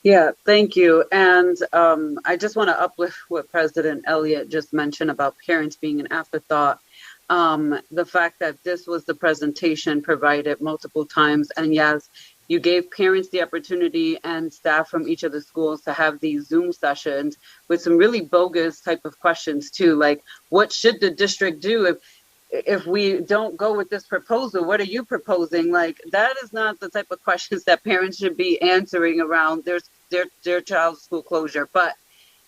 Yeah, thank you. And I just want to uplift what President Elliott just mentioned about parents being an afterthought. The fact that this was the presentation provided multiple times, and yes, you gave parents the opportunity and staff from each of the schools to have these Zoom sessions with some really bogus type of questions too, like what should the district do if we don't go with this proposal? What are you proposing? Like, that is not the type of questions that parents should be answering around their child's school closure. But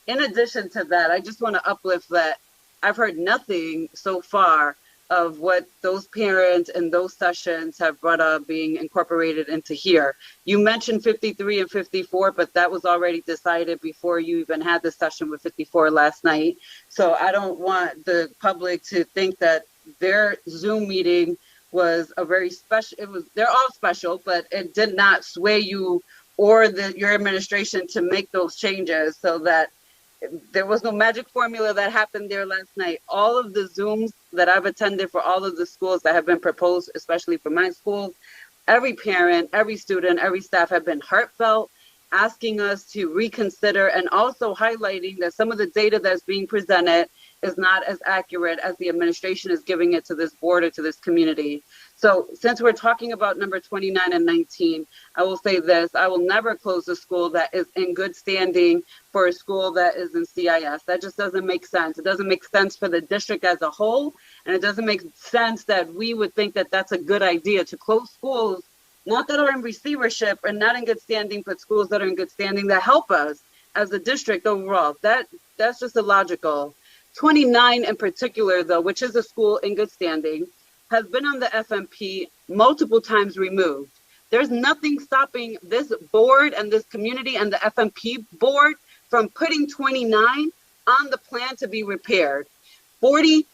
in addition to that, I just want to uplift that I've heard nothing so far of what those parents and those sessions have brought up being incorporated into here. You mentioned 53 and 54, but that was already decided before you even had the session with 54 last night. So I don't want the public to think that their Zoom meeting was a very special, they're all special, but it did not sway you or your administration to make those changes, so that there was no magic formula that happened there last night. All of the Zooms that I've attended for all of the schools that have been proposed, especially for my schools, every parent, every student, every staff have been heartfelt, asking us to reconsider, and also highlighting that some of the data that's being presented is not as accurate as the administration is giving it to this board or to this community. So since we're talking about number 29 and 19, I will say this: I will never close a school that is in good standing for a school that is in CIS. That just doesn't make sense. It doesn't make sense for the district as a whole, and it doesn't make sense that we would think that that's a good idea to close schools, not that are in receivership and not in good standing, but schools that are in good standing that help us as a district overall. That's just illogical. 29 in particular, though, which is a school in good standing, has been on the FMP multiple times removed. There's nothing stopping this board and this community and the FMP board from putting 29 on the plan to be repaired. 41%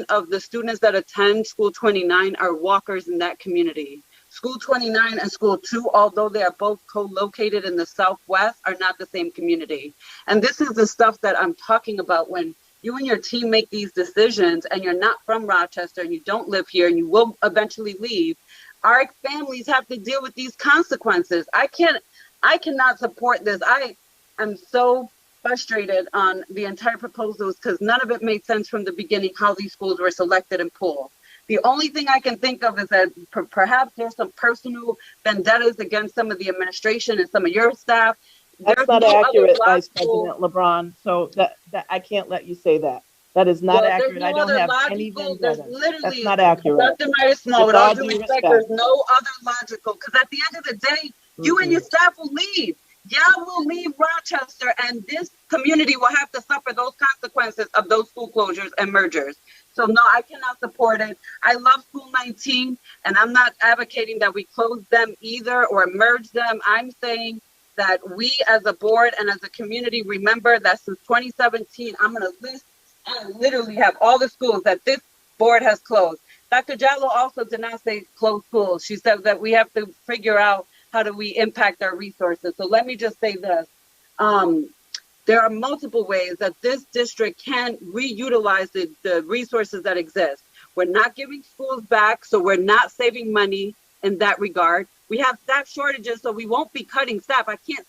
of the students that attend School 29 are walkers in that community. School 29 and School 2, although they are both co-located in the Southwest, are not the same community. And this is the stuff that I'm talking about when you and your team make these decisions and you're not from Rochester and you don't live here and you will eventually leave. Our families have to deal with these consequences. I cannot support this. I am so frustrated on the entire proposals because none of it made sense from the beginning how these schools were selected and pulled. The only thing I can think of is that perhaps there's some personal vendettas against some of the administration and some of your staff. That's not accurate, Vice President LeBron. So that I can't let you say that. That is not accurate. I don't have any vendetta. That's not accurate. Dr. Myers-Small, with all due respect, there's no other logical, because at the end of the day, you and your staff will leave. Y'all will leave Rochester, and this community will have to suffer those consequences of those school closures and mergers. So no, I cannot support it. I love School 19, and I'm not advocating that we close them either or merge them. I'm saying that we as a board and as a community remember that since 2017, I'm going to list, I literally have all the schools that this board has closed. Dr. Jallo also did not say close schools. She said that we have to figure out how do we impact our resources. So let me just say this. There are multiple ways that this district can reutilize the resources that exist. We're not giving schools back, so we're not saving money in that regard. We have staff shortages, so we won't be cutting staff. I can't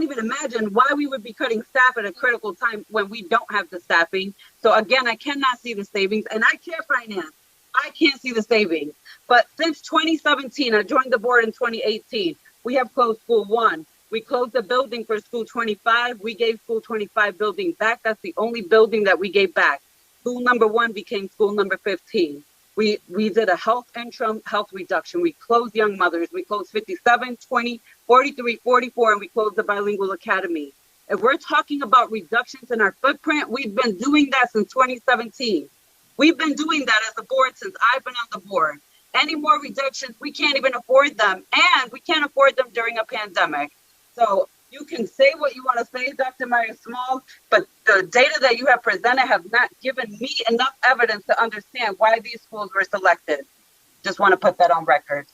even imagine why we would be cutting staff at a critical time when we don't have the staffing. So again, I cannot see the savings, and I care finance. I can't see the savings. But since 2017, I joined the board in 2018, we have closed School 1. We closed the building for School 25. We gave School 25 building back. That's the only building that we gave back. School number 1 became School number 15. We did a interim health reduction. We closed Young Mothers. We closed 57, 20, 43, 44, and we closed the Bilingual Academy. If we're talking about reductions in our footprint, we've been doing that since 2017. We've been doing that as a board since I've been on the board. Any more reductions, we can't even afford them, and we can't afford them during a pandemic. So you can say what you want to say, Dr. Myers-Small, but the data that you have presented have not given me enough evidence to understand why these schools were selected. Just want to put that on record.